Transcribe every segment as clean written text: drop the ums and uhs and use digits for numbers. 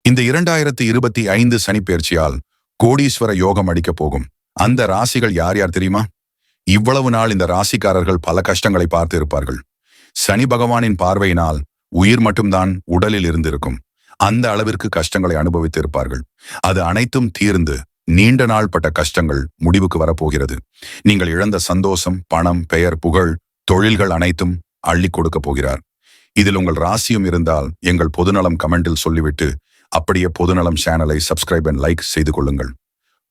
இந்த 2025 சனிப்பெயர்ச்சியால் கோடீஸ்வர யோகம் அடிக்கப் போகும் அந்த ராசிகள் யார் யார் தெரியுமா? இவ்வளவு நாள் இந்த ராசிக்காரர்கள் பல கஷ்டங்களை பார்த்து இருப்பார்கள். சனி பகவானின் பார்வையினால் உயிர் மட்டும்தான் உடலில் இருந்திருக்கும். அந்த அளவிற்கு கஷ்டங்களை அனுபவித்து இருப்பார்கள். அது அனைத்தும் தீர்ந்து நீண்ட நாள் பட்ட கஷ்டங்கள் முடிவுக்கு வரப்போகிறது. நீங்கள் இழந்த சந்தோஷம், பணம், பெயர், புகழ், தொழில்கள் அனைத்தும் அள்ளி கொடுக்க போகிறார். இதில் உங்கள் ராசியும் இருந்தால் எங்கள் பொதுநலம் கமெண்டில் சொல்லிவிட்டு அப்படியே பொதுநலம் சேனலை சப்ஸ்கிரைப் அண்ட் லைக் செய்து கொள்ளுங்கள்.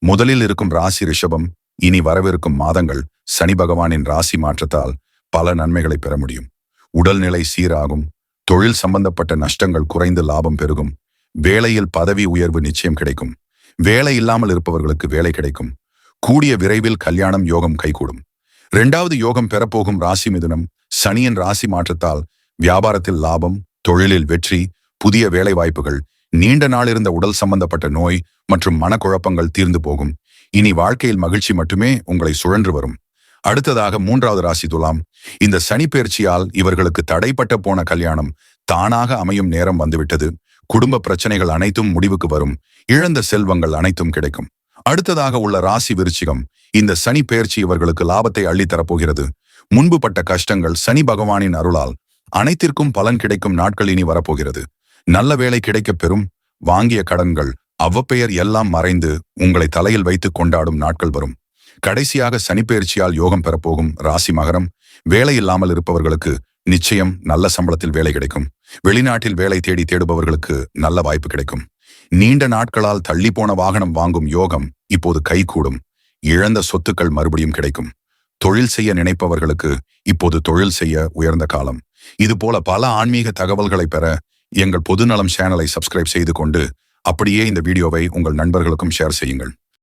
முதலில் இருக்கும் ராசி ரிஷபம். இனி வரவிருக்கும் மாதங்கள் சனி பகவானின் ராசி மாற்றத்தால் பல நன்மைகளை பெற முடியும். உடல்நிலை சீராகும். தொழில் சம்பந்தப்பட்ட நஷ்டங்கள் குறைந்து லாபம் பெருகும். வேலையில் பதவி உயர்வு நிச்சயம் கிடைக்கும். வேலை இல்லாமல் இருப்பவர்களுக்கு வேலை கிடைக்கும். கூடிய விரைவில் கல்யாணம் யோகம் கைகூடும். 2வது யோகம் பெறப்போகும் ராசி மிதுனம். சனியின் ராசி மாற்றத்தால் வியாபாரத்தில் லாபம், தொழிலில் வெற்றி, புதிய வேலை வாய்ப்புகள், நீண்ட நாள் இருந்த உடல் சம்பந்தப்பட்ட நோய் மற்றும் மனக்குழப்பங்கள் தீர்ந்து போகும். இனி வாழ்க்கையில் மகிழ்ச்சி மட்டுமே உங்களை சுழன்று வரும். அடுத்ததாக 3வது ராசி துலாம். இந்த சனிப்பெயர்ச்சியால் இவர்களுக்கு தடைப்பட்ட போன கல்யாணம் தானாக அமையும் நேரம் வந்துவிட்டது. குடும்ப பிரச்சனைகள் அனைத்தும் முடிவுக்கு வரும். இழந்த செல்வங்கள் அனைத்தும் கிடைக்கும். அடுத்ததாக உள்ள ராசி விருச்சிகம். இந்த சனி பெயர்ச்சி இவர்களுக்கு லாபத்தை அள்ளித்தரப்போகிறது. முன்பு பட்ட கஷ்டங்கள் சனி பகவானின் அருளால் அனைத்திற்கும் பலன் கிடைக்கும் நாட்கள் இனி வரப்போகிறது. நல்ல வேலை கிடைக்கப் பெறும். வாங்கிய கடன்கள் அவ்வப்பெயர் எல்லாம் மறைந்து உங்களை தலையில் வைத்து கொண்டாடும் நாட்கள் வரும். கடைசியாக சனிப்பெயர்ச்சியால் யோகம் பெறப்போகும் ராசி மகரம். வேலை இல்லாமல் இருப்பவர்களுக்கு நிச்சயம் நல்ல சம்பளத்தில் வேலை கிடைக்கும். வெளிநாட்டில் வேலை தேடுபவர்களுக்கு நல்ல வாய்ப்பு கிடைக்கும். நீண்ட நாட்களால் தள்ளி போன வாகனம் வாங்கும் யோகம் இப்போது கைகூடும். இழந்த சொத்துக்கள் மறுபடியும் கிடைக்கும். தொழில் செய்ய நினைப்பவர்களுக்கு இப்போது தொழில் செய்ய உயர்ந்த காலம். இதுபோல பல ஆன்மீக தகவல்களை பெற எங்கள் பொதுநலம் சேனலை சப்ஸ்கிரைப் செய்து கொண்டு அப்படியே இந்த வீடியோவை உங்கள் நண்பர்களுக்கும் ஷேர் செய்யுங்கள்.